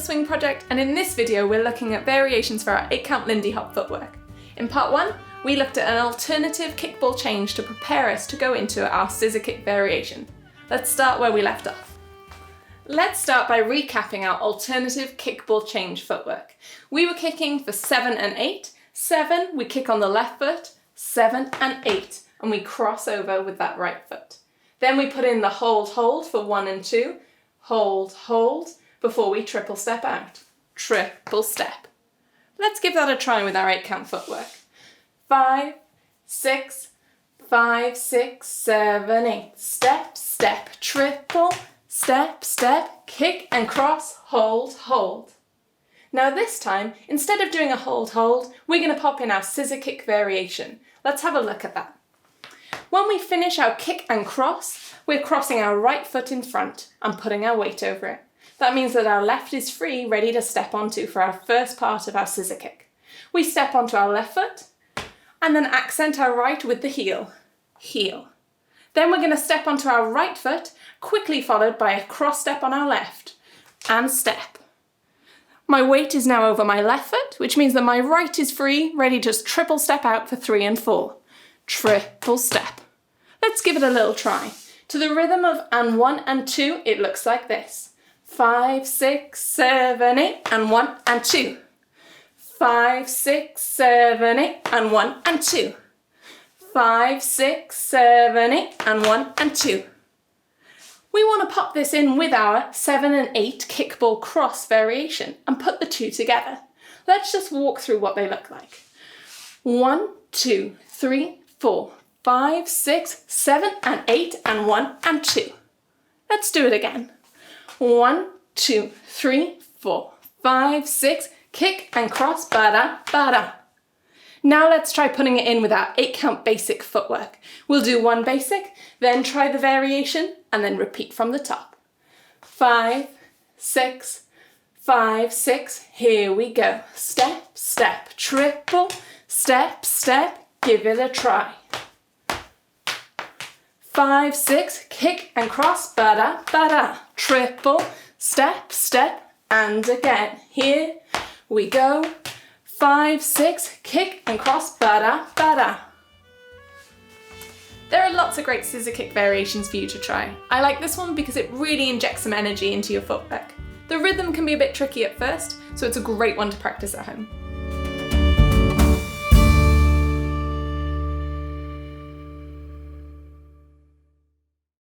swing project, and in this video we're looking at variations for our 8-count Lindy Hop footwork. In part 1, we looked at an alternative kickball change to prepare us to go into our scissor kick variation. Let's start where we left off. Let's start by recapping our alternative kickball change footwork. We were kicking for 7 and 8. 7, we kick on the left foot, 7 and 8, and we cross over with that right foot. Then we put in the hold for 1 and 2, hold, before we triple step out. Triple step. Let's give that a try with our 8-count footwork. 5, 6, 5, 6, 7, 8. Step, step, triple, step, step, kick and cross, hold. Now this time, instead of doing a hold, we're going to pop in our scissor kick variation. Let's have a look at that. When we finish our kick and cross, we're crossing our right foot in front and putting our weight over it. That means that our left is free, ready to step onto for our first part of our scissor kick. We step onto our left foot and then accent our right with the heel. Then we're going to step onto our right foot, quickly followed by a cross step on our left and step. My weight is now over my left foot, which means that my right is free, ready to just triple step out for 3 and 4. Triple step. Let's give it a little try. To the rhythm of and 1 and 2, it looks like this. 5, 6, 7, 8, and 1 and 2. 5, 6, 7, 8, and 1 and 2. 5, 6, 7, 8, and 1 and 2. We want to pop this in with our 7 and 8 kickball cross variation and put the two together. Let's just walk through what they look like. 1, 2, 3, 4, 5, 6, 7, and 8, and 1 and 2. Let's do it again. 1, 2, 3, 4, 5, 6, kick and cross, ba-da. Now let's try putting it in with our 8-count basic footwork. We'll do one basic, then try the variation, and then repeat from the top. 5, 6, 5, 6, here we go. Step, step, triple, step, step, give it a try. 5, 6, kick and cross, ba-da, triple, step, step, and again. Here we go. 5, 6, kick and cross, ba-da. There are lots of great scissor kick variations for you to try. I like this one because it really injects some energy into your footwork. The rhythm can be a bit tricky at first, so it's a great one to practice at home.